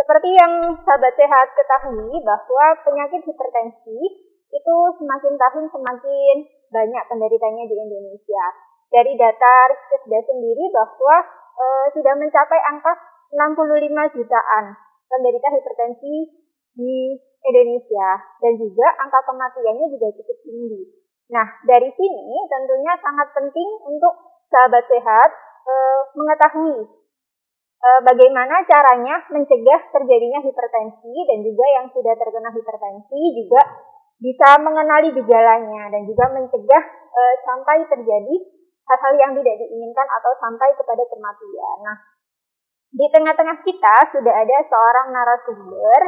Seperti yang sahabat sehat ketahui bahwa penyakit hipertensi itu semakin tahun semakin banyak penderitanya di Indonesia. Dari data Riskesda sendiri bahwa sudah mencapai angka 65 jutaan penderita hipertensi di Indonesia dan juga angka kematiannya juga cukup tinggi. Nah, dari sini tentunya sangat penting untuk sahabat sehat mengetahui bagaimana caranya mencegah terjadinya hipertensi dan juga yang sudah terkena hipertensi juga bisa mengenali gejalanya dan juga mencegah sampai terjadi hal-hal yang tidak diinginkan atau sampai kepada kematian. Nah, di tengah-tengah kita sudah ada seorang narasumber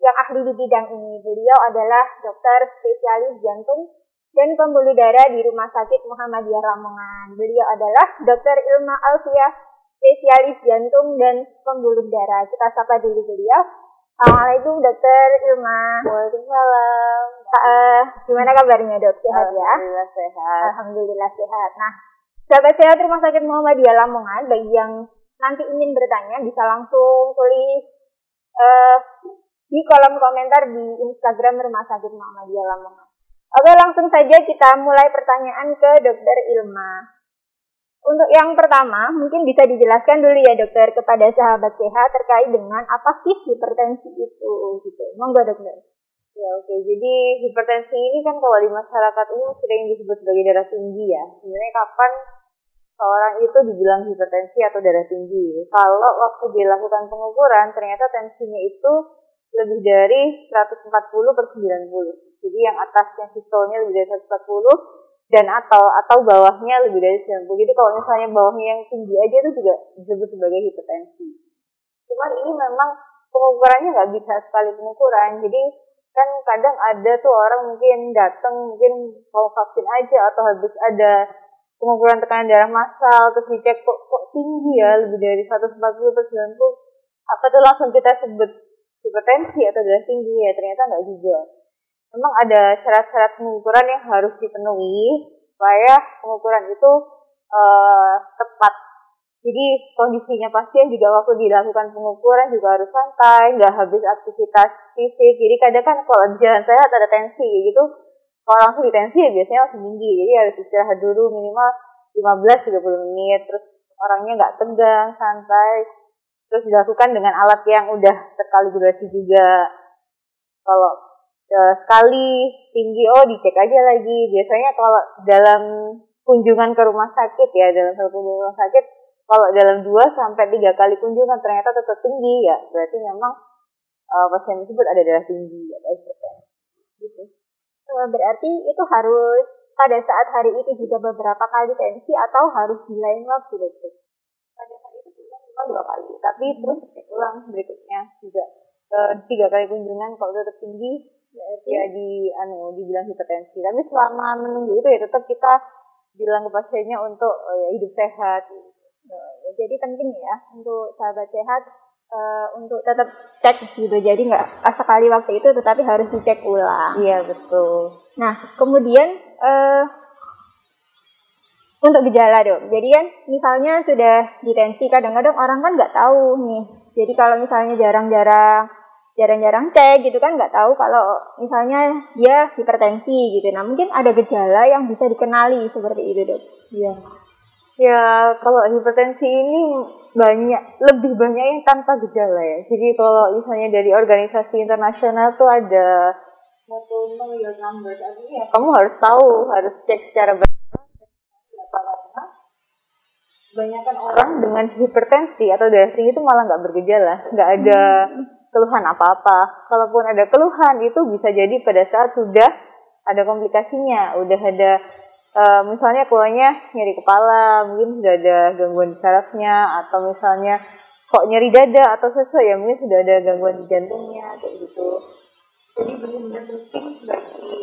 yang ahli di bidang ini. Beliau adalah dokter spesialis jantung dan pembuluh darah di Rumah Sakit Muhammadiyah Lamongan. Beliau adalah Dr. Ilma Alfiah, spesialis jantung dan pembuluh darah. Kita sapa dulu beliau. Assalamualaikum Dr. Ilma. Waalaikumsalam. Gimana kabarnya dok? Sehat ya? Alhamdulillah sehat. Alhamdulillah sehat. Nah, sahabat sehat Rumah Sakit Muhammadiyah Lamongan, bagi yang nanti ingin bertanya bisa langsung tulis di kolom komentar di Instagram Rumah Sakit Muhammadiyah Lamongan. Oke, langsung saja kita mulai pertanyaan ke Dr. Ilma. Untuk yang pertama, mungkin bisa dijelaskan dulu ya dokter kepada sahabat sehat terkait dengan apa sih hipertensi itu gitu. Monggo dokter. Ya oke. Jadi hipertensi ini kan kalau di masyarakat umum sering disebut sebagai darah tinggi ya. Sebenarnya kapan seorang itu dibilang hipertensi atau darah tinggi? Kalau waktu dilakukan pengukuran ternyata tensinya itu lebih dari 140/90. Jadi yang atasnya sistolnya lebih dari 140 dan atau bawahnya lebih dari 90. Jadi kalau misalnya bawahnya yang tinggi aja itu juga disebut sebagai hipertensi. Cuman ini memang pengukurannya nggak bisa sekali pengukuran. Jadi kan kadang ada tuh orang mungkin datang mungkin mau vaksin aja atau habis ada pengukuran tekanan darah massal terus dicek kok tinggi ya lebih dari 140/90. Apa tuh langsung kita sebut hipertensi atau darah tinggi ya? Ternyata nggak juga. Memang ada syarat-syarat pengukuran yang harus dipenuhi supaya pengukuran itu tepat. Jadi kondisinya pasien juga waktu dilakukan pengukuran juga harus santai, nggak habis aktivitas fisik. Jadi kadang kan kalau di jalan sehat ada tensi gitu, kalau langsung di tensi ya biasanya langsung tinggi. Jadi harus istirahat dulu minimal 15-30 menit, terus orangnya nggak tegang, santai. Terus dilakukan dengan alat yang udah terkalibrasi juga. Kalau sekali tinggi, dicek aja lagi. Biasanya kalau dalam kunjungan ke rumah sakit ya, dalam satu kunjungan rumah sakit, kalau dalam 2-3 kali kunjungan ternyata tetap tinggi ya, berarti memang pasien tersebut ada darah tinggi atau hipertensi. Gitu. Berarti itu harus pada saat hari itu juga beberapa kali tensi atau harus di lain waktu dokter? Pada hari itu cuma 2 kali, tapi terus cek ulang berikutnya juga 3 kali kunjungan. Kalau tetap tinggi ya dibilang hipertensi. Tapi selama menunggu itu ya tetap kita bilang ke pasiennya untuk hidup sehat. Jadi penting ya untuk sahabat sehat untuk tetap cek gitu. Jadi nggak sekali waktu itu tetapi harus dicek ulang. Iya betul. Nah kemudian untuk gejala dok. Jadi kan misalnya sudah ditensi, kadang-kadang orang kan nggak tahu nih. Jadi kalau misalnya jarang-jarang cek gitu kan nggak tahu kalau misalnya dia hipertensi gitu. Nah mungkin ada gejala yang bisa dikenali seperti itu dok. Iya. Ya kalau hipertensi ini lebih banyak yang tanpa gejala ya. Jadi kalau misalnya dari organisasi internasional tuh ada satu know your numbers, artinya kamu harus tahu, harus cek secara berkala. Kebanyakan orang dengan hipertensi atau darah tinggi itu malah nggak bergejala, nggak ada keluhan apa-apa. Kalaupun ada keluhan itu bisa jadi pada saat sudah ada komplikasinya, udah ada misalnya keluarnya nyeri kepala, mungkin sudah ada gangguan di sarafnya, atau misalnya kok nyeri dada atau sesuatu ya mungkin sudah ada gangguan di jantungnya kayak gitu. Jadi benar-benar penting bagi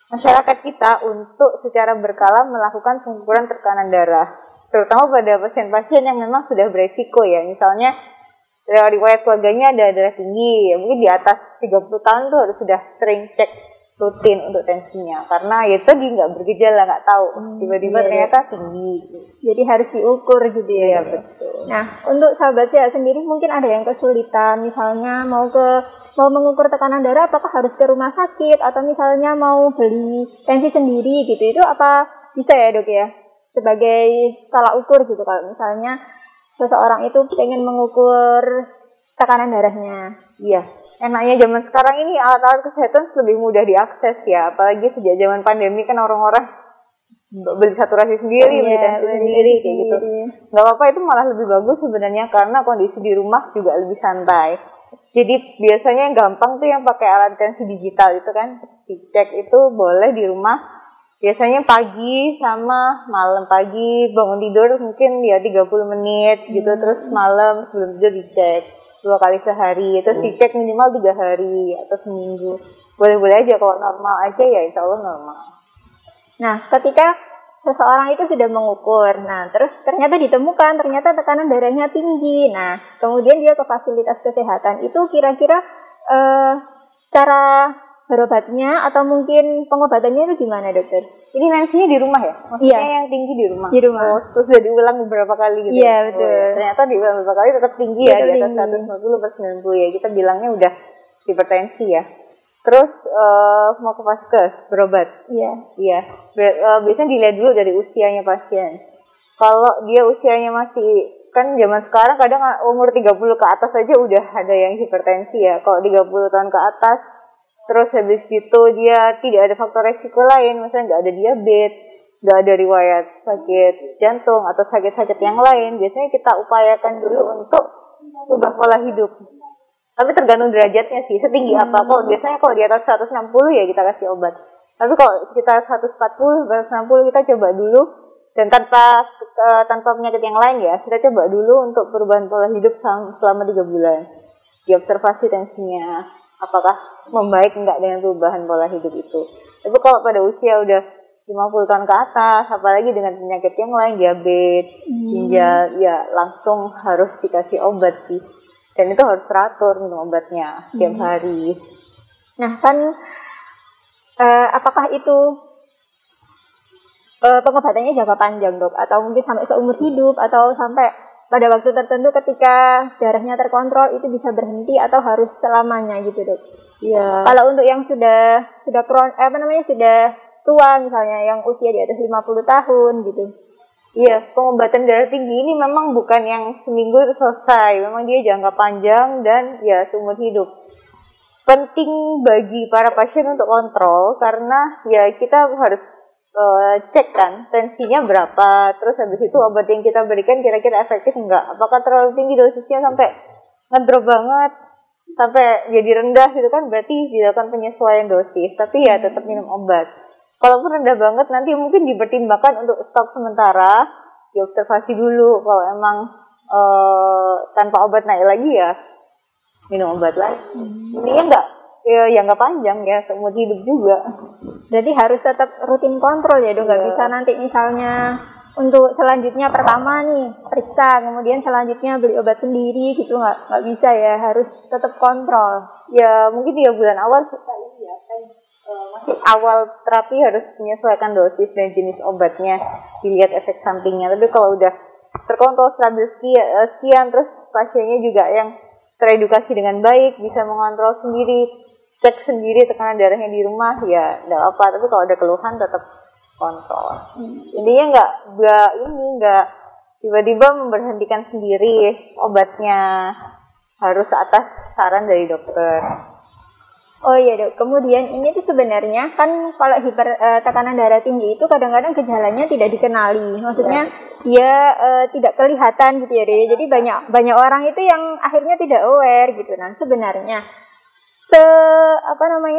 masyarakat kita untuk secara berkala melakukan pengukuran tekanan darah, terutama pada pasien-pasien yang memang sudah beresiko ya. Misalnya riwayat keluarganya ada darah tinggi, ya mungkin di atas 30 tahun tuh harus sudah sering cek rutin untuk tensinya, karena ya tadi nggak bergejala, nggak tahu tiba-tiba ternyata tinggi. Jadi harus diukur gitu ya. Betul. Nah, untuk sahabat sehat sendiri mungkin ada yang kesulitan, misalnya mau mengukur tekanan darah, apakah harus ke rumah sakit atau misalnya mau beli tensi sendiri gitu, itu apa bisa ya dok ya sebagai tolak ukur gitu kalau misalnya seseorang itu pengen mengukur tekanan darahnya? Iya. Enaknya zaman sekarang ini alat-alat kesehatan lebih mudah diakses ya, apalagi sejak zaman pandemi kan orang-orang beli saturasi sendiri, beli tensi sendiri kayak gitu. Nggak apa-apa, itu malah lebih bagus sebenarnya karena kondisi di rumah juga lebih santai. Jadi biasanya yang gampang tuh yang pakai alat tensi digital itu kan, dicek itu boleh di rumah. Biasanya pagi sama malam, pagi bangun tidur mungkin ya 30 menit gitu, terus malam sebelum tidur dicek 2 kali sehari, terus dicek minimal 3 hari atau seminggu. Boleh-boleh aja, kalau normal aja ya insya Allah normal. Nah, ketika seseorang itu sudah mengukur, nah terus ternyata ditemukan ternyata tekanan darahnya tinggi. Nah, kemudian dia ke fasilitas kesehatan, itu kira-kira cara berobatnya atau mungkin pengobatannya itu gimana dokter? Ini tensinya di rumah ya? Maksudnya yang tinggi di rumah? Di rumah. Oh, terus udah diulang beberapa kali gitu? Iya, betul. Ya. Ternyata diulang beberapa kali tetap tinggi ya, di atas 150/90 ya. Kita bilangnya udah hipertensi ya. Terus mau ke vaskes, berobat? Iya. Biasanya dilihat dulu dari usianya pasien. Kalau dia usianya masih, kan zaman sekarang kadang umur 30 ke atas aja udah ada yang hipertensi ya. Kalau 30 tahun ke atas, terus habis gitu dia tidak ada faktor resiko lain, misalnya nggak ada diabetes, nggak ada riwayat sakit jantung atau sakit-sakit yang lain, biasanya kita upayakan dulu untuk ubah pola hidup. Tapi tergantung derajatnya sih, setinggi apa. Kalau biasanya kalau di atas 160 ya kita kasih obat. Tapi kalau sekitar 140, 160 kita coba dulu, dan tanpa penyakit yang lain ya, kita coba dulu untuk perubahan pola hidup selama 3 bulan. Diobservasi tensinya, apakah membaik enggak dengan perubahan pola hidup itu. Tapi kalau pada usia udah 50 tahun ke atas, apalagi dengan penyakit yang lain, diabetes, ginjal, ya langsung harus dikasih obat sih. Dan itu harus teratur minum obatnya setiap hari. Nah kan, apakah itu pengobatannya jangka panjang dok? Atau mungkin sampai seumur hidup? Atau sampai pada waktu tertentu ketika darahnya terkontrol itu bisa berhenti atau harus selamanya gitu dok? Iya. Kalau untuk yang sudah sudah tua misalnya, yang usia di atas 50 tahun gitu. Iya, pengobatan darah tinggi ini memang bukan yang seminggu itu selesai. Memang dia jangka panjang dan ya seumur hidup. Penting bagi para pasien untuk kontrol karena ya kita harus cek kan tensinya berapa. Terus habis itu obat yang kita berikan kira-kira efektif enggak? Apakah terlalu tinggi dosisnya sampai ngedrop banget, sampai jadi rendah gitu kan, berarti dilakukan penyesuaian dosis. Tapi ya tetap minum obat. Kalaupun rendah banget nanti mungkin dipertimbangkan untuk stop sementara, diobservasi dulu. Kalau emang tanpa obat naik lagi ya minum obat lagi. Intinya nggak panjang ya, seumur hidup juga. Jadi harus tetap rutin kontrol ya dong, nggak bisa nanti misalnya untuk selanjutnya pertama nih periksa, kemudian selanjutnya beli obat sendiri gitu, nggak bisa ya, harus tetap kontrol. Ya mungkin 3 bulan awal sekali ya kan. Masih awal terapi harus menyesuaikan dosis dan jenis obatnya, dilihat efek sampingnya. Tapi kalau udah terkontrol stabil sekian, terus pasiennya juga yang teredukasi dengan baik, bisa mengontrol sendiri, cek sendiri tekanan darahnya di rumah, ya nggak apa. Tapi kalau ada keluhan tetap kontrol. Intinya nggak tiba-tiba memberhentikan sendiri obatnya, harus atas saran dari dokter. Oh iya dok, kemudian ini tuh sebenarnya kan kalau tekanan darah tinggi itu kadang-kadang gejalanya tidak dikenali, maksudnya dia tidak kelihatan gitu ya deh. Jadi banyak orang itu yang akhirnya tidak aware gitu. Nah sebenarnya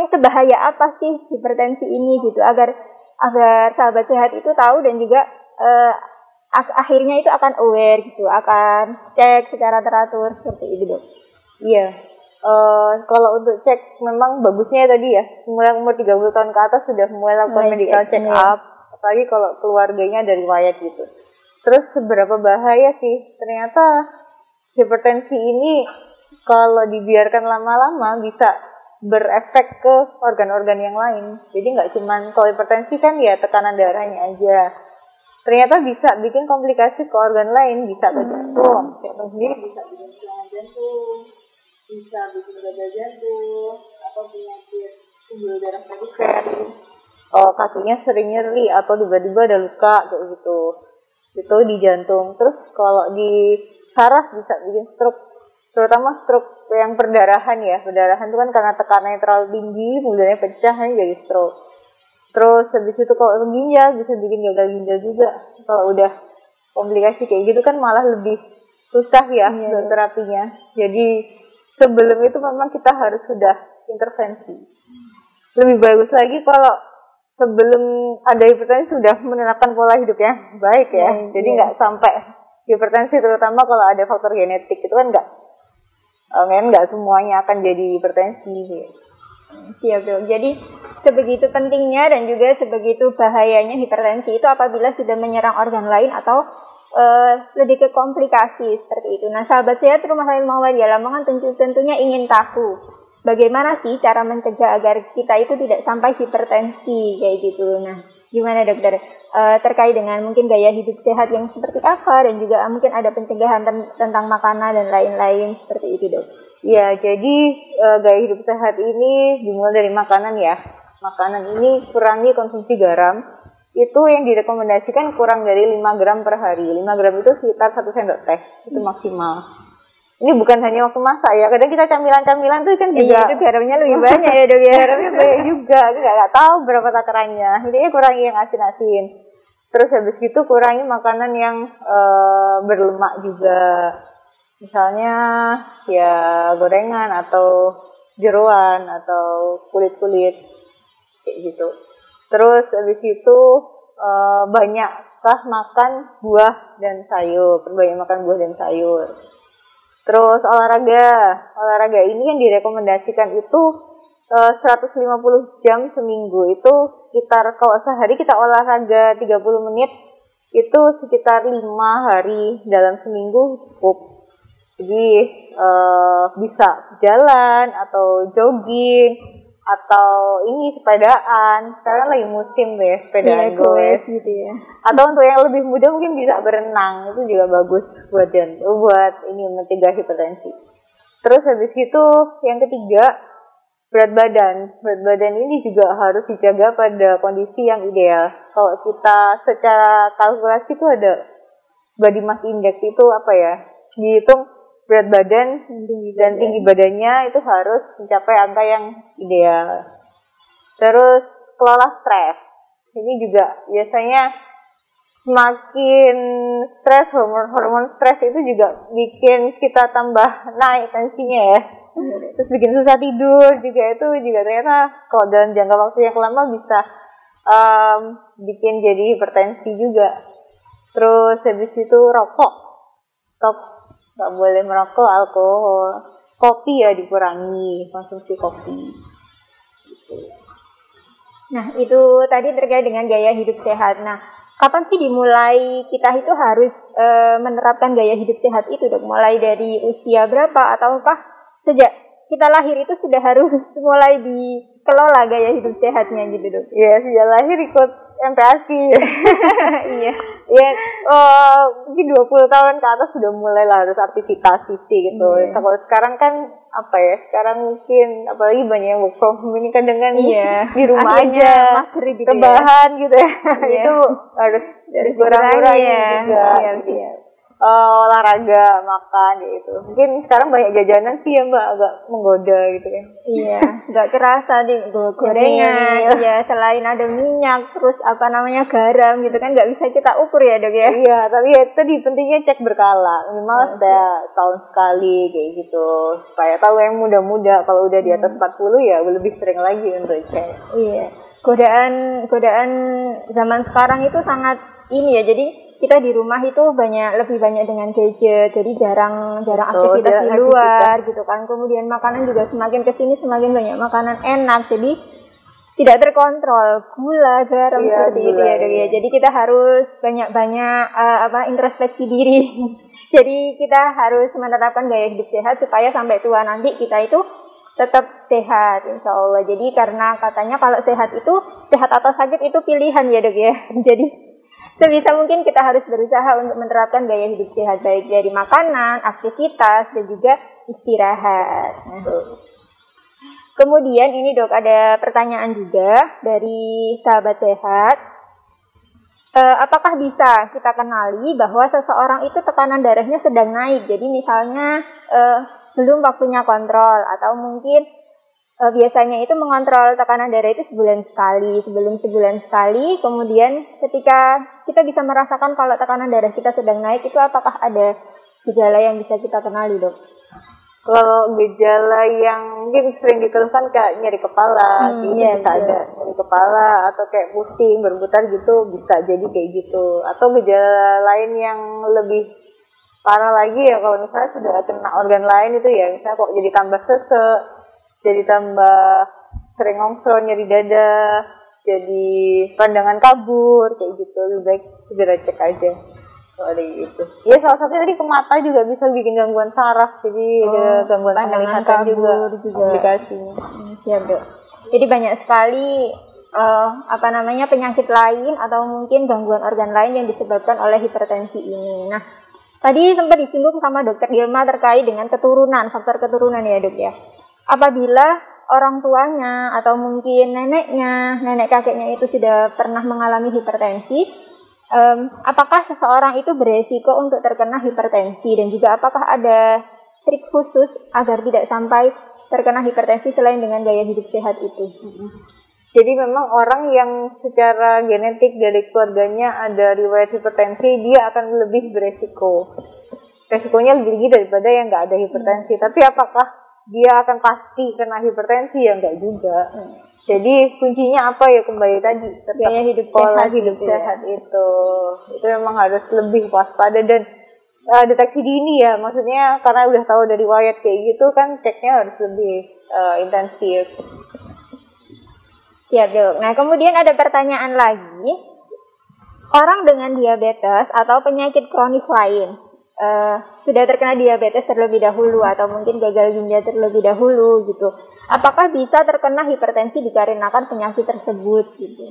sebahaya apa sih hipertensi ini gitu, agar sahabat sehat itu tahu dan juga akhirnya itu akan aware gitu, akan cek secara teratur seperti itu dok. Iya. Kalau untuk cek memang bagusnya tadi ya, mulai umur 30 tahun ke atas sudah mulai lakukan medical check up, apalagi kalau keluarganya ada riwayat gitu. Terus seberapa bahaya sih? Ternyata hipertensi ini kalau dibiarkan lama-lama bisa berefek ke organ-organ yang lain. Jadi nggak cuman kalau hipertensi kan ya tekanan darahnya aja. Ternyata bisa bikin komplikasi ke organ lain, bisa ke jantung. Jantung sendiri bisa bikin serangan jantung, bisa bikin gagal jantung, atau penyakit pembuluh darah perifer. Oh, kakinya sering nyeri atau tiba-tiba ada luka kayak gitu. Itu di jantung. Terus kalau di saraf bisa bikin stroke, terutama stroke yang perdarahan ya. Perdarahan itu kan karena tekanannya terlalu tinggi, kemudian pecah jadi stroke. Terus habis itu kalau ginjal bisa bikin gagal ginjal juga. Kalau udah komplikasi kayak gitu kan malah lebih susah ya terapinya. Jadi sebelum itu memang kita harus sudah intervensi. Lebih bagus lagi kalau sebelum ada hipertensi sudah menerapkan pola hidup yang baik ya. Jadi nggak sampai hipertensi, terutama kalau ada faktor genetik itu kan nggak semuanya akan jadi hipertensi. Siap dok. Jadi sebegitu pentingnya dan juga sebegitu bahayanya hipertensi itu apabila sudah menyerang organ lain atau lebih ke komplikasi seperti itu. Nah, sahabat sehat Rumah Sakit Muhammadiyah Lamongan tentunya ingin tahu bagaimana sih cara mencegah agar kita itu tidak sampai hipertensi kayak gitu. Nah, gimana dokter terkait dengan mungkin gaya hidup sehat yang seperti apa dan juga mungkin ada pencegahan tentang makanan dan lain-lain seperti itu dok? Ya, jadi gaya hidup sehat ini dimulai dari makanan ya. Makanan ini kurangi konsumsi garam. Itu yang direkomendasikan kurang dari 5 gram per hari. 5 gram itu sekitar 1 sendok teh. Itu maksimal. Ini bukan hanya waktu masak ya. Kadang kita camilan-camilan tuh kan juga itu garamnya lebih banyak ya dok ya. Garamnya banyak juga. Aku nggak tahu berapa takarannya. Intinya kurangi yang asin-asin. Terus habis itu kurangi makanan yang berlemak juga. Misalnya ya gorengan atau jeroan atau kulit-kulit kayak gitu. Terus habis itu banyaklah makan buah dan sayur, perbanyak makan buah dan sayur. Terus olahraga ini yang direkomendasikan itu 150 jam seminggu. Itu sekitar kalau sehari kita olahraga 30 menit itu sekitar 5 hari dalam seminggu cukup. Jadi bisa jalan atau jogging atau ini sepedaan. Sekarang lagi musim deh sepedaan goes gitu ya. Atau untuk yang lebih muda mungkin bisa berenang, itu juga bagus buat ini mencegah hipertensi. Terus habis itu yang ketiga berat badan. Berat badan ini juga harus dijaga pada kondisi yang ideal. Kalau kita secara kalkulasi itu ada body mass index itu apa ya? Dihitung berat badan dan tinggi badannya itu harus mencapai angka yang ideal. Terus kelola stres. Ini juga biasanya semakin stres, hormon stres itu juga bikin kita tambah naik tensinya ya. Terus bikin susah tidur juga, itu juga ternyata kalau dalam jangka waktu yang lama bisa bikin jadi hipertensi juga. Terus habis itu rokok, stop. Nggak boleh merokok, alkohol, kopi ya dikurangi, konsumsi kopi. Gitu. Nah itu tadi terkait dengan gaya hidup sehat. Nah kapan sih dimulai kita itu harus menerapkan gaya hidup sehat itu dok? Mulai dari usia berapa ataukah sejak kita lahir itu sudah harus mulai dikelola gaya hidup sehatnya gitu dok? Ya sejak lahir ikut MPASI. Iya. Ya, mungkin 20 tahun ke atas sudah mulai lah harus aktivitas fisik gitu. Kalau sekarang kan apa ya? Sekarang mungkin apalagi banyak yang work from home ini kan dengan di rumah aja, gitu rebahan gitu ya. Itu harus kurang-kurangin juga. Iya. Olahraga, makan gitu. Mungkin sekarang banyak jajanan sih ya Mbak, agak menggoda gitu ya. Iya, nggak kerasa di gorengan. Iya, selain ada minyak, terus garam gitu kan nggak bisa kita ukur ya dok ya. Iya, tapi ya tadi pentingnya cek berkala, minimal setahun sekali kayak gitu. Supaya tahu yang muda-muda, kalau udah di atas 40 ya lebih sering lagi untuk cek. Iya, godaan zaman sekarang itu sangat ini ya, jadi kita di rumah itu lebih banyak dengan gadget, jadi jarang aktivitas di luar gitu kan. Kemudian makanan juga semakin kesini semakin banyak makanan enak, jadi tidak terkontrol gula, garam seperti itu ya dok ya. Jadi kita harus banyak introspeksi diri. Jadi kita harus menerapkan gaya hidup sehat supaya sampai tua nanti kita itu tetap sehat insya Allah. Jadi karena katanya kalau sehat atau sakit itu pilihan ya dok ya. Jadi sebisa mungkin kita harus berusaha untuk menerapkan gaya hidup sehat, baik dari makanan, aktivitas, dan juga istirahat. Kemudian ini dok ada pertanyaan juga dari sahabat sehat. Apakah bisa kita kenali bahwa seseorang itu tekanan darahnya sedang naik? Jadi misalnya belum waktunya kontrol, atau mungkin biasanya itu mengontrol tekanan darah itu sebulan sekali, kemudian ketika kita bisa merasakan kalau tekanan darah kita sedang naik, itu apakah ada gejala yang bisa kita kenali dok? Kalau gejala yang mungkin sering dikeluhkan kayak nyeri kepala, bisa ada nyeri kepala, atau kayak pusing, berputar gitu, bisa jadi kayak gitu. Atau gejala lain yang lebih parah lagi ya, kalau misalnya sudah kena organ lain itu ya, misalnya kok jadi tambah sesek, jadi tambah sering ngongsor, nyeri dada, jadi pandangan kabur, kayak gitu. Lebih baik segera cek aja. Ada gitu. Ya salah satunya tadi ke mata juga bisa bikin gangguan saraf, jadi ada gangguan penglihatan juga komplikasinya. Siap dok. Jadi banyak sekali penyakit lain atau mungkin gangguan organ lain yang disebabkan oleh hipertensi ini. Nah, tadi sempat disinggung sama dokter Dilma terkait dengan keturunan, faktor keturunan ya dok ya. Apabila orang tuanya atau mungkin nenek kakeknya itu sudah pernah mengalami hipertensi, apakah seseorang itu beresiko untuk terkena hipertensi, dan juga apakah ada trik khusus agar tidak sampai terkena hipertensi selain dengan gaya hidup sehat itu? Jadi memang orang yang secara genetik dari keluarganya ada riwayat hipertensi, dia akan lebih beresiko. Resikonya lebih tinggi daripada yang nggak ada hipertensi. Tapi apakah dia akan pasti kena hipertensi? Ya nggak juga. Jadi kuncinya apa ya, kembali tadi gaya hidup pola sehat, hidup sehat itu memang harus lebih waspada dan deteksi dini ya, maksudnya karena udah tahu dari riwayat kayak gitu kan, ceknya harus lebih intensif. Siap dok. Nah kemudian ada pertanyaan lagi, orang dengan diabetes atau penyakit kronis lain sudah terkena diabetes terlebih dahulu atau mungkin gagal ginjal terlebih dahulu gitu, apakah bisa terkena hipertensi dikarenakan penyakit tersebut gitu?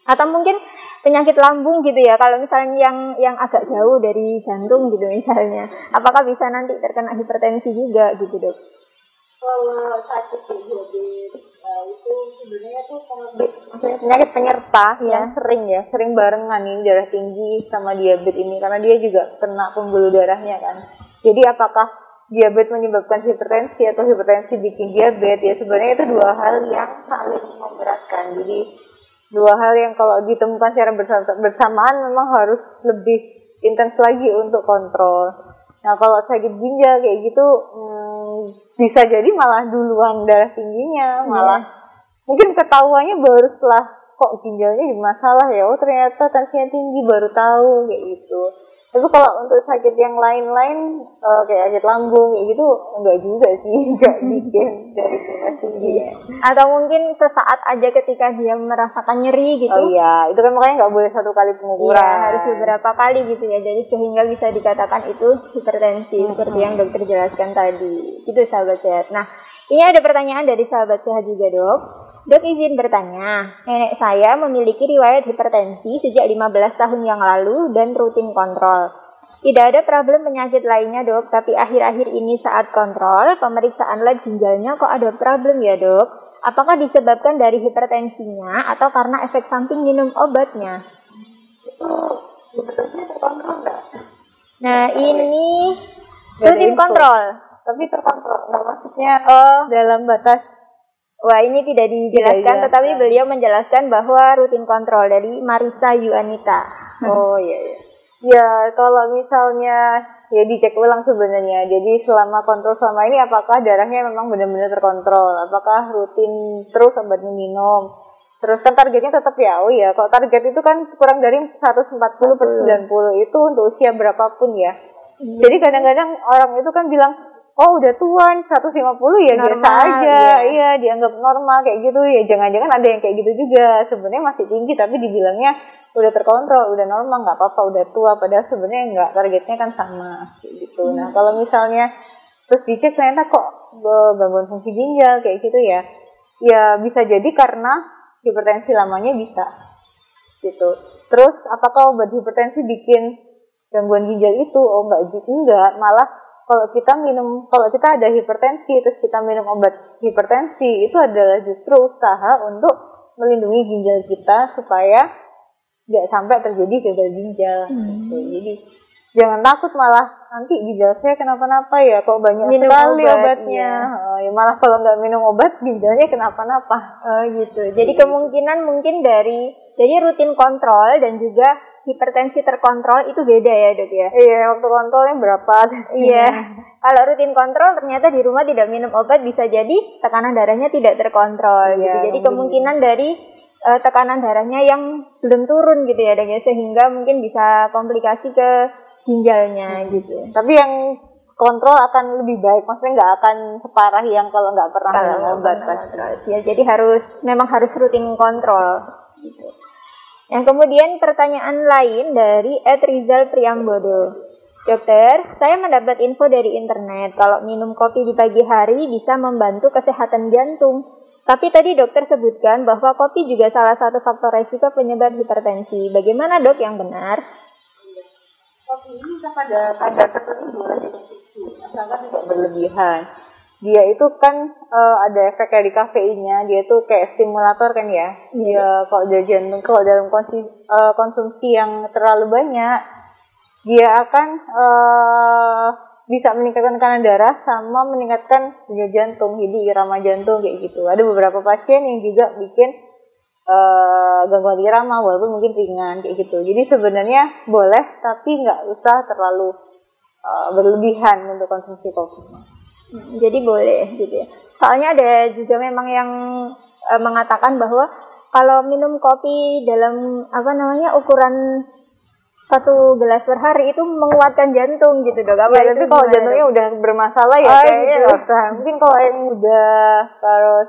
Atau mungkin penyakit lambung gitu ya, kalau misalnya yang agak jauh dari jantung gitu misalnya, apakah bisa nanti terkena hipertensi juga gitu dok? Kalau sakit diabetes itu sebenarnya tuh penyakit penyerta yang sering barengan ini, darah tinggi sama diabetes ini, karena dia juga kena pembuluh darahnya kan. Jadi apakah diabetes menyebabkan hipertensi atau hipertensi bikin diabetes, ya sebenarnya itu dua hal yang saling memberatkan. Jadi dua hal yang kalau ditemukan secara bersamaan memang harus lebih intens lagi untuk kontrol. Nah kalau sakit ginjal kayak gitu bisa jadi malah duluan darah tingginya, malah mungkin ketahuannya baru setelah kok ginjalnya jadi masalah ya, oh ternyata tensinya tinggi baru tahu kayak gitu. Tapi kalau untuk sakit yang lain-lain kayak sakit lambung kayak gitu enggak juga sih, enggak bikin dari darah tinggi. Atau mungkin sesaat aja ketika dia merasakan nyeri gitu. Oh iya, itu kan makanya nggak boleh satu kali pengukuran. Iya, harus beberapa kali gitu ya. Jadi sehingga bisa dikatakan itu hipertensi seperti yang dokter jelaskan tadi. Itu sahabat sehat. Nah, ini ada pertanyaan dari sahabat sehat juga dok. Dok izin bertanya, nenek saya memiliki riwayat hipertensi sejak 15 tahun yang lalu dan rutin kontrol. Tidak ada problem penyakit lainnya dok, tapi akhir-akhir ini saat kontrol, pemeriksaan lab ginjalnya kok ada problem ya dok? Apakah disebabkan dari hipertensinya atau karena efek samping minum obatnya? Nah ini rutin kontrol. Tapi terkontrol, nah, maksudnya dalam batas. Wah ini tidak dijelaskan, tetapi beliau menjelaskan bahwa rutin kontrol dari Marisa Yuanita. Oh iya. Ya kalau misalnya ya dicek ulang sebenarnya. Jadi selama kontrol selama ini apakah darahnya memang benar-benar terkontrol? Apakah rutin terus obatnya minum? Terus kan targetnya tetap ya, oh ya kalau target itu kan kurang dari 140/90 itu untuk usia berapapun ya. Jadi kadang-kadang orang itu kan bilang, oh udah tua 150 ya normal, biasa aja, iya dianggap normal kayak gitu ya. Jangan-jangan ada yang kayak gitu juga, sebenarnya masih tinggi tapi dibilangnya udah terkontrol, udah normal, nggak apa-apa, udah tua, padahal sebenarnya nggak, targetnya kan sama kayak gitu. Nah kalau misalnya terus dicek ternyata kok gangguan fungsi ginjal kayak gitu ya. Ya bisa jadi karena hipertensi lamanya bisa gitu. Terus apakah obat hipertensi bikin gangguan ginjal itu? Oh enggak, malah kalau kita ada hipertensi terus kita minum obat hipertensi, itu adalah justru usaha untuk melindungi ginjal kita supaya nggak sampai terjadi gagal ginjal. Gitu. Jadi jangan takut malah nanti ginjal saya kenapa-napa ya, kok banyak minum sekali obatnya. Ya malah kalau nggak minum obat ginjalnya kenapa-napa. Gitu. Jadi kemungkinan mungkin jadi rutin kontrol dan juga hipertensi terkontrol itu beda ya dok ya? Iya, waktu kontrolnya berapa? Iya, kalau rutin kontrol ternyata di rumah tidak minum obat bisa jadi tekanan darahnya tidak terkontrol. Gitu. Jadi kemungkinan dari tekanan darahnya yang belum turun gitu ya dok ya, sehingga mungkin bisa komplikasi ke ginjalnya gitu. Tapi yang kontrol akan lebih baik, maksudnya nggak akan separah yang kalau nggak pernah minum obat kan. Ya, jadi memang harus rutin kontrol gitu. Yang kemudian pertanyaan lain dari @Rizal Priambodo. Dokter, saya mendapat info dari internet kalau minum kopi di pagi hari bisa membantu kesehatan jantung. Tapi tadi dokter sebutkan bahwa kopi juga salah satu faktor resiko penyebab hipertensi. Bagaimana dok yang benar? Kopi ini pada kadar tertentu boleh dikonsumsi, asalkan tidak berlebihan. Dia itu kan ada efek dari kafeinnya, dia itu kayak stimulator kan ya. Dia kalau jantung, kalau dalam konsumsi yang terlalu banyak, dia akan bisa meningkatkan tekanan darah sama meningkatkan denyut jantung, jadi irama jantung kayak gitu. Ada beberapa pasien yang juga bikin gangguan irama walaupun mungkin ringan kayak gitu. Jadi sebenarnya boleh tapi nggak usah terlalu berlebihan untuk konsumsi kopi. Jadi boleh gitu ya. Soalnya ada juga memang yang mengatakan bahwa kalau minum kopi dalam ukuran 1 gelas per hari itu menguatkan jantung gitu dok. Ya, tapi kalau jantungnya udah bermasalah ya kayaknya nggak usah. Mungkin kalau yang udah harus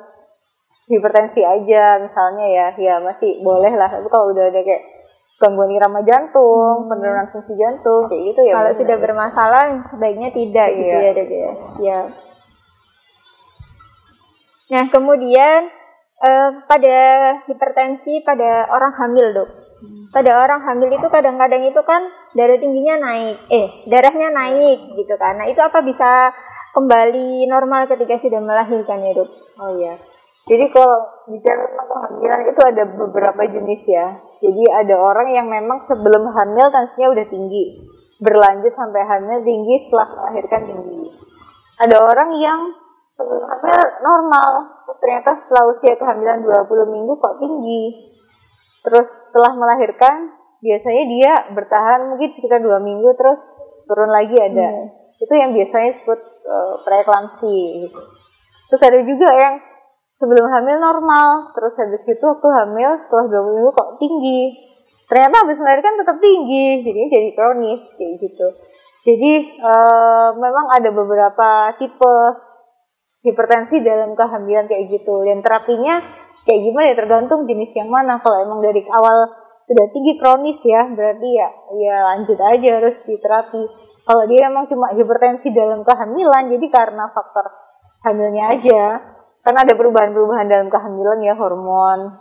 hipertensi aja misalnya ya masih boleh lah. Tapi kalau udah ada kayak gangguan irama jantung, penurunan fungsi jantung kayak gitu ya. Kalau sudah bermasalah sebaiknya tidak gitu ya dok ya. Ya. Nah kemudian pada hipertensi pada orang hamil dok. Pada orang hamil itu kadang-kadang itu kan darahnya naik gitu kan. Nah itu apa bisa kembali normal ketika sudah melahirkan ya dok? Oh iya. Jadi kalau bicara tentang kehamilan itu ada beberapa jenis ya. Jadi ada orang yang memang sebelum hamil tensinya udah tinggi, berlanjut sampai hamil tinggi, setelah melahirkan tinggi. Ada orang yang sebelum hamil normal, ternyata setelah usia kehamilan 20 minggu kok tinggi. Terus setelah melahirkan biasanya dia bertahan mungkin sekitar 2 minggu terus turun lagi ada. Itu yang biasanya disebut preeklamsi gitu. Terus ada juga yang sebelum hamil normal, terus habis itu waktu hamil setelah 20 minggu kok tinggi. Ternyata habis melahirkan tetap tinggi, jadinya jadi kronis kayak gitu. Jadi memang ada beberapa tipe hipertensi dalam kehamilan kayak gitu. Dan terapinya kayak gimana ya tergantung jenis yang mana. Kalau emang dari awal sudah tinggi kronis ya, berarti ya lanjut aja harus diterapi. Kalau dia emang cuma hipertensi dalam kehamilan, jadi karena faktor hamilnya aja. Karena ada perubahan-perubahan dalam kehamilan ya, hormon,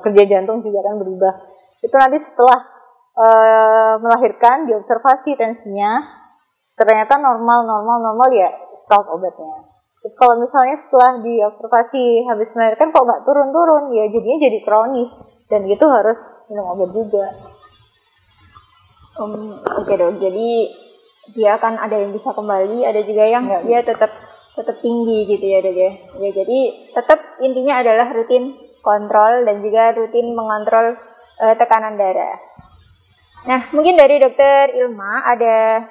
kerja jantung juga kan berubah. Itu nanti setelah melahirkan diobservasi tensinya, ternyata normal ya stop obatnya. Terus kalau misalnya setelah diobservasi habis melahirkan kok nggak turun-turun, ya jadinya jadi kronis dan itu harus minum obat juga. Oke dok, jadi dia akan ada yang bisa kembali, ada juga yang dia tetap tinggi gitu ya dok ya. Ya jadi tetap intinya adalah rutin kontrol dan juga rutin mengontrol tekanan darah. Nah mungkin dari dokter Ilma ada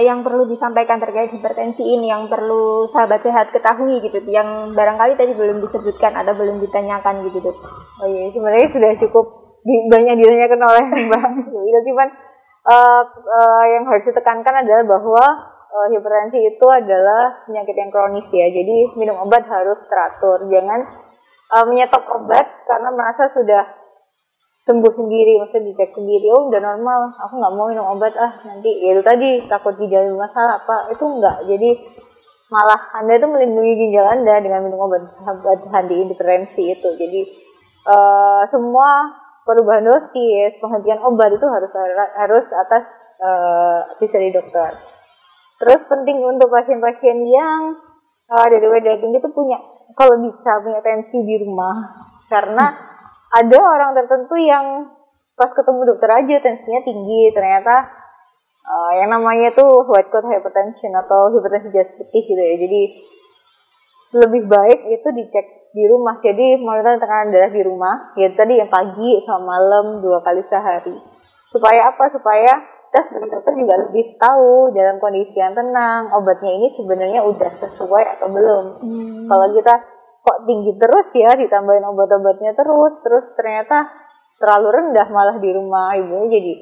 yang perlu disampaikan terkait hipertensi ini yang perlu sahabat sehat ketahui gitu, yang barangkali tadi belum disebutkan atau belum ditanyakan gitu dok. Oh iya, sebenarnya sudah cukup banyak ditanyakan oleh Mbak. Cuman yang harus ditekankan adalah bahwa hipertensi itu adalah penyakit yang kronis ya. Jadi minum obat harus teratur, jangan menyetop obat karena merasa sudah sembuh sendiri, maksudnya dicek sendiri, oh udah normal, aku nggak mau minum obat nanti ya itu tadi takut ginjal masalah apa, itu enggak. Jadi malah Anda itu melindungi ginjal Anda dengan minum obat anti hipertensi itu. Jadi semua perubahan dosis, penghentian obat itu harus atas advice dari dokter. Terus penting untuk pasien-pasien yang ada darah tinggi itu kalau bisa punya tensi di rumah, karena ada orang tertentu yang pas ketemu dokter aja tensinya tinggi, ternyata yang namanya tuh white coat hypertension atau hipertensi jas putih gitu ya. Jadi lebih baik itu dicek di rumah. Jadi monitor tekanan darah di rumah, ya tadi yang pagi sama malam 2 kali sehari. Supaya apa? Supaya kita sebagai dokter juga lebih tahu dalam kondisi yang tenang obatnya ini sebenarnya udah sesuai atau belum. Kalau kita kok tinggi terus ya, ditambahin obat-obatnya terus ternyata terlalu rendah, malah di rumah ibunya jadi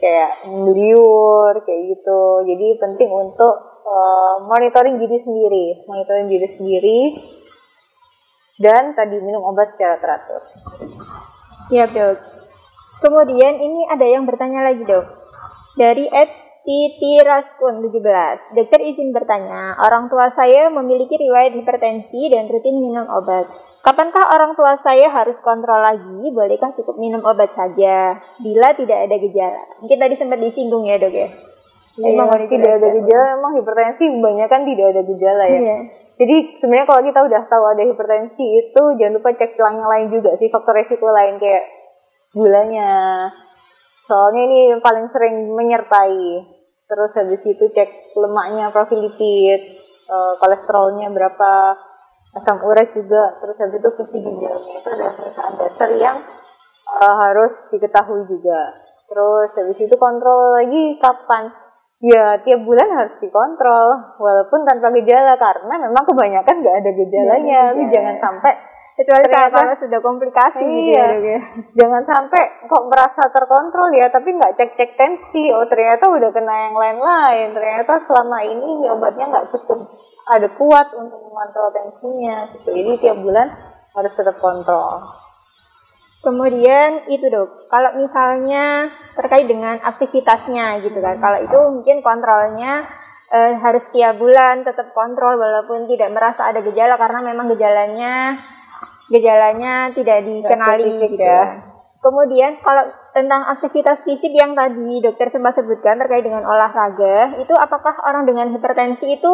kayak meliur kayak gitu. Jadi penting untuk monitoring diri sendiri dan tadi minum obat secara teratur. Iya dok. Kemudian ini ada yang bertanya lagi dok, dari @titiraskun 17. Dokter izin bertanya, orang tua saya memiliki riwayat hipertensi dan rutin minum obat. Kapankah orang tua saya harus kontrol lagi? Bolehkah cukup minum obat saja bila tidak ada gejala? Mungkin tadi sempat disinggung ya dok ya. Emang tidak ada gejala, emang hipertensi kebanyakan tidak ada gejala ya. Iya. Jadi sebenarnya kalau kita udah tahu ada hipertensi itu jangan lupa cek yang lain juga sih, faktor resiko lain kayak gulanya. Soalnya ini yang paling sering menyertai. Terus habis itu cek lemaknya, profil lipid, kolesterolnya berapa, asam urat juga. Terus habis itu fungsi ginjalnya itu ada pemeriksaan dasar yang harus diketahui juga. Terus habis itu kontrol lagi kapan? Ya tiap bulan harus dikontrol walaupun tanpa gejala, karena memang kebanyakan nggak ada gejalanya. Tapi jangan sampai kecuali kalau sudah komplikasi gitu ya. Jangan sampai kok merasa terkontrol ya tapi nggak cek tensi, oh ternyata udah kena yang lain-lain, ternyata selama ini obatnya nggak cukup ada kuat untuk mengontrol tensinya gitu. Jadi tiap bulan harus tetap kontrol. Kemudian itu dok, kalau misalnya terkait dengan aktivitasnya gitu kan, kalau itu mungkin kontrolnya harus tiap bulan tetap kontrol walaupun tidak merasa ada gejala, karena memang gejalanya tidak dikenali gitu ya. Kemudian kalau tentang aktivitas fisik yang tadi dokter sempat sebutkan terkait dengan olahraga, itu apakah orang dengan hipertensi itu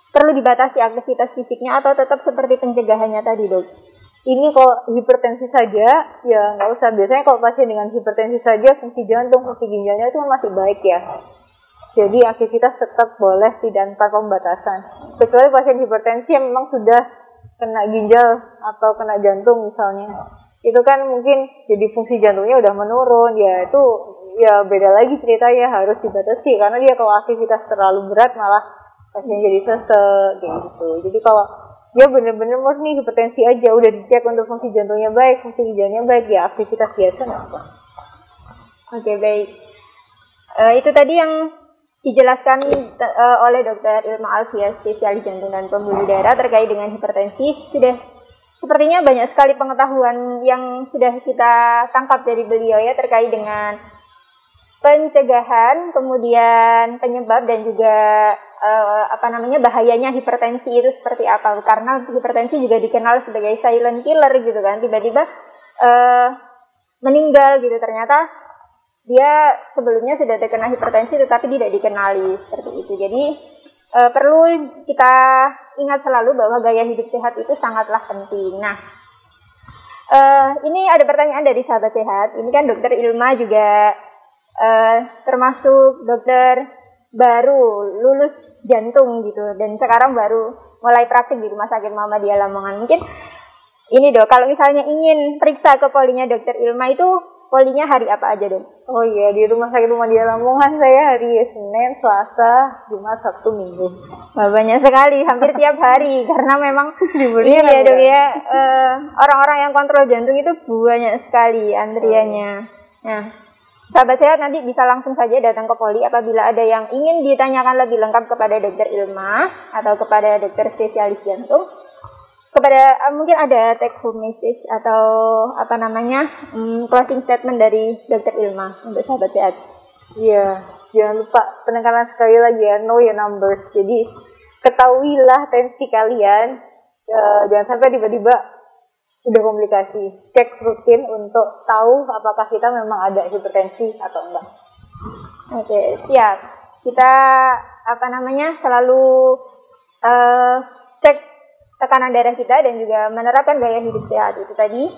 perlu dibatasi aktivitas fisiknya atau tetap seperti pencegahannya tadi dok? Ini kalau hipertensi saja ya nggak usah. Biasanya kalau pasien dengan hipertensi saja fungsi jantung, fungsi ginjalnya itu masih baik ya. Jadi aktivitas tetap boleh tidak tanpa pembatasan. Kecuali pasien hipertensi yang memang sudah kena ginjal atau kena jantung misalnya, itu kan mungkin jadi fungsi jantungnya udah menurun, ya itu ya beda lagi ceritanya, harus dibatasi karena dia kalau aktivitas terlalu berat malah pasien jadi sesek kayak gitu. Jadi kalau dia benar-benar murni hipertensi aja, udah dicek untuk fungsi jantungnya baik, fungsi ginjalnya baik, ya aktivitas biasa nggak apa. Oke, baik. Itu tadi yang dijelaskan oleh Dr. Ilma Alfiah, spesialis jantung dan pembuluh darah terkait dengan hipertensi. Sudah sepertinya banyak sekali pengetahuan yang sudah kita tangkap dari beliau ya terkait dengan pencegahan, kemudian penyebab dan juga bahayanya hipertensi itu seperti apa. Karena hipertensi juga dikenal sebagai silent killer gitu kan, tiba-tiba meninggal gitu, ternyata dia sebelumnya sudah terkena hipertensi tetapi tidak dikenali seperti itu. Jadi perlu kita ingat selalu bahwa gaya hidup sehat itu sangatlah penting. Nah, ini ada pertanyaan dari sahabat sehat. Ini kan Dokter Ilma juga termasuk dokter baru lulus jantung gitu, dan sekarang baru mulai praktik di Rumah Sakit Muhammadiyah Lamongan. Mungkin ini dok, kalau misalnya ingin periksa ke polinya Dokter Ilma itu polinya hari apa aja dok? Oh iya, di Rumah Sakit Muhammadiyah Lamongan saya hari Senin, Selasa, Jumat, Sabtu, Minggu. Wah, banyak sekali, hampir tiap hari karena memang iya dok ya, orang-orang yang kontrol jantung itu banyak sekali antriannya. Nah, sahabat sehat nanti bisa langsung saja datang ke poli apabila ada yang ingin ditanyakan lebih lengkap kepada Dokter Ilma atau kepada dokter spesialis jantung. Kepada mungkin ada take home message atau closing statement dari Dokter Ilma untuk sahabat sehat. Iya, jangan lupa penekanan sekali lagi ya, know your numbers. Jadi ketahuilah tensi kalian, jangan sampai tiba-tiba udah komplikasi. Cek rutin untuk tahu apakah kita memang ada hipertensi atau enggak. Oke, siap. Kita selalu cek tekanan darah kita dan juga menerapkan gaya hidup sehat itu tadi.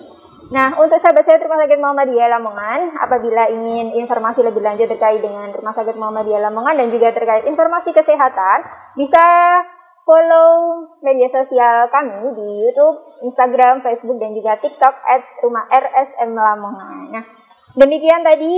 Nah, untuk sahabat sehat Rumah Sakit Muhammadiyah Lamongan, apabila ingin informasi lebih lanjut terkait dengan Rumah Sakit Muhammadiyah Lamongan dan juga terkait informasi kesehatan, bisa follow media sosial kami di YouTube, Instagram, Facebook, dan juga TikTok @RSM Lamongan. Nah, demikian tadi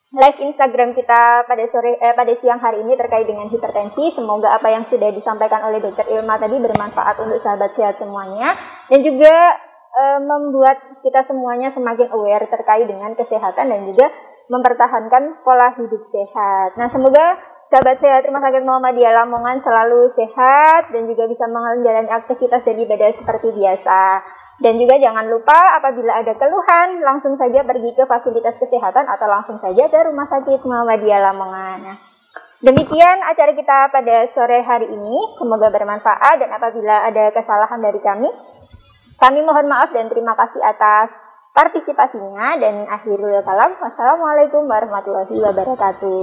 live Instagram kita pada siang hari ini terkait dengan hipertensi. Semoga apa yang sudah disampaikan oleh Dr. Ilma tadi bermanfaat untuk sahabat sehat semuanya dan juga membuat kita semuanya semakin aware terkait dengan kesehatan dan juga mempertahankan pola hidup sehat. Nah, semoga sahabat sehat Rumah Sakit Muhammadiyah Lamongan selalu sehat dan juga bisa menjalani aktivitas dan ibadah seperti biasa. Dan juga jangan lupa apabila ada keluhan, langsung saja pergi ke fasilitas kesehatan atau langsung saja ke Rumah Sakit Muhammadiyah Lamongan. Nah, demikian acara kita pada sore hari ini. Semoga bermanfaat dan apabila ada kesalahan dari kami mohon maaf dan terima kasih atas partisipasinya. Dan akhirul kalam, wassalamualaikum warahmatullahi wabarakatuh.